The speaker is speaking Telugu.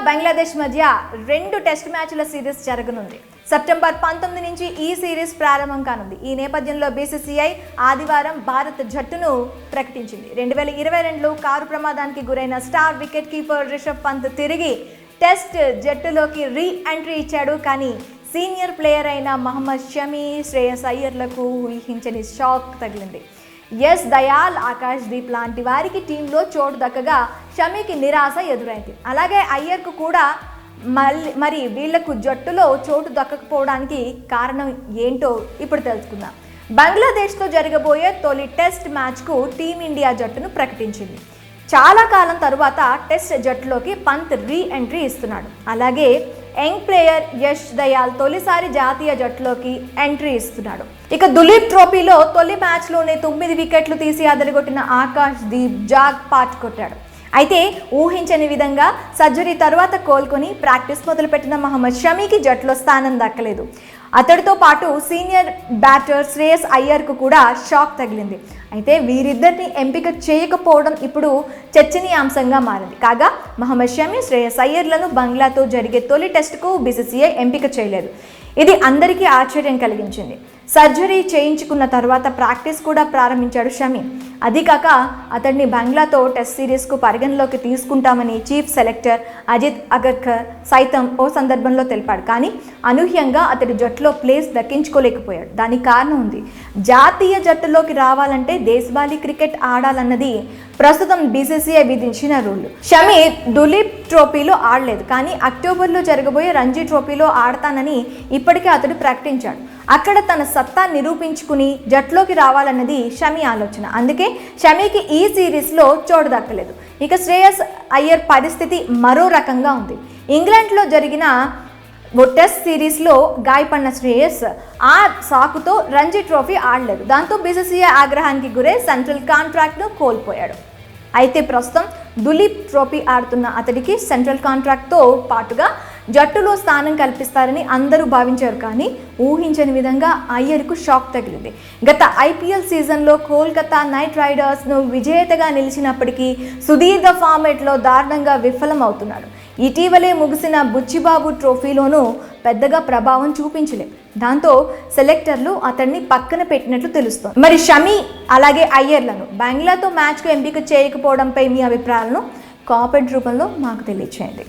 బంగ్లాదేశ్ మధ్య 2 టెస్ట్ మ్యాచ్ల సిరీస్ జరగనుంది. సెప్టెంబర్ 19 నుంచి ఈ సిరీస్ ప్రారంభం కానుంది. ఈ నేపథ్యంలో బీసీసీఐ ఆదివారం భారత్ జట్టును ప్రకటించింది. 2022లో కారు ప్రమాదానికి గురైన star wicket keeper Rishabh Pant తిరిగి టెస్ట్ జట్టులోకి రీ ఎంట్రీ ఇచ్చాడు. కానీ సీనియర్ ప్లేయర్ అయిన మహమ్మద్ షమి, శ్రేయస్ అయ్యర్లకు ఊహించని షాక్ తగిలింది. ఎస్ దయాల్, ఆకాష్ దీప్ లాంటి వారికి టీంలో చోటు దక్కగా షమికి నిరాశ ఎదురైంది. అలాగే అయ్యర్కు కూడా మరి వీళ్లకు జట్టులో చోటు దక్కకపోవడానికి కారణం ఏంటో ఇప్పుడు తెలుసుకుందాం. బంగ్లాదేశ్తో జరగబోయే తొలి టెస్ట్ మ్యాచ్కు టీమిండియా జట్టును ప్రకటించింది. చాలా కాలం తరువాత టెస్ట్ జట్టులోకి పంత్ రీ ఎంట్రీ ఇస్తున్నాడు. అలాగే యంగ్ ప్లేయర్ యష్ దయాల్ తొలిసారి జాతీయ జట్టులోకి ఎంట్రీ ఇస్తున్నాడు. ఇక దులీప్ ట్రోఫీలో తొలి మ్యాచ్లోనే 9 వికెట్లు తీసి అదరగొట్టిన ఆకాష్ దీప్ జాగ్ పాట్ కొట్టాడు. అయితే ఊహించని విధంగా సర్జరీ తర్వాత కోలుకొని ప్రాక్టీస్ మొదలుపెట్టిన మహమ్మద్ షమీకి జట్టులో స్థానం దక్కలేదు. అతడితో పాటు సీనియర్ బ్యాటర్ శ్రేయస్ అయ్యర్కు కూడా షాక్ తగిలింది. అయితే వీరిద్దరిని ఎంపిక చేయకపోవడం ఇప్పుడు చర్చనీయాంశంగా మారింది. కాగా మహమ్మద్ షమి, శ్రేయస్ అయ్యర్లను బంగ్లాతో జరిగే తొలి టెస్టుకు బీసీసీఐ ఎంపిక చేయలేదు. ఇది అందరికీ ఆశ్చర్యం కలిగించింది. సర్జరీ చేయించుకున్న తర్వాత ప్రాక్టీస్ కూడా ప్రారంభించాడు షమి. అది కాక అతడిని బంగ్లాతో టెస్ట్ సిరీస్కు పరిగణలోకి తీసుకుంటామని చీఫ్ సెలెక్టర్ అజిత్ అగర్కర్ సైతం ఓ సందర్భంలో తెలిపాడు. కానీ అనూహ్యంగా అతడి జట్టులో ప్లేస్ దక్కించుకోలేకపోయాడు. దానికి కారణం ఉంది. జాతీయ జట్టులోకి రావాలంటే దేశవాళీ క్రికెట్ ఆడాలన్నది ప్రస్తుతం బీసీసీఐ విధించిన రూల్. షమి దులీప్ ట్రోఫీలో ఆడలేదు, కానీ అక్టోబర్లో జరగబోయే రంజీ ట్రోఫీలో ఆడతానని ఇప్పటికే అతడు ప్రకటించాడు. అక్కడ తన సత్తా నిరూపించుకుని జట్టులోకి రావాలన్నది షమి ఆలోచన. అందుకే షమికి ఈ సిరీస్లో చోటు దక్కలేదు. ఇక శ్రేయస్ అయ్యర్ పరిస్థితి మరో రకంగా ఉంది. ఇంగ్లాండ్లో జరిగిన టెస్ట్ సిరీస్లో గాయపడిన శ్రేయస్ ఆ సాకుతో రంజీ ట్రోఫీ ఆడలేదు. దాంతో బీసీసీఐ ఆగ్రహానికి గురై సెంట్రల్ కాంట్రాక్ట్ను కోల్పోయాడు. అయితే ప్రస్తుతం దులీప్ ట్రోఫీ ఆడుతున్న అతడికి సెంట్రల్ కాంట్రాక్ట్తో పాటుగా జట్టులో స్థానం కల్పిస్తారని అందరూ భావించారు. కానీ ఊహించని విధంగా అయ్యర్కు షాక్ తగిలింది. గత ఐపీఎల్ సీజన్లో కోల్కతా నైట్ రైడర్స్ను విజేతగా నిలిచినప్పటికీ సుదీర్ఘ ఫార్మేట్లో దారుణంగా విఫలమవుతున్నాడు. ఇటీవలే ముగిసిన బుచ్చిబాబు ట్రోఫీలోనూ పెద్దగా ప్రభావం చూపించలేదు. దాంతో సెలెక్టర్లు అతన్ని పక్కన పెట్టినట్లు తెలుస్తోంది. మరి షమి అలాగే అయ్యర్లను బంగ్లాతో మ్యాచ్కు ఎంపిక చేయకపోవడంపై మీ అభిప్రాయాలను కామెంట్ రూపంలో మాకు తెలియచేయండి.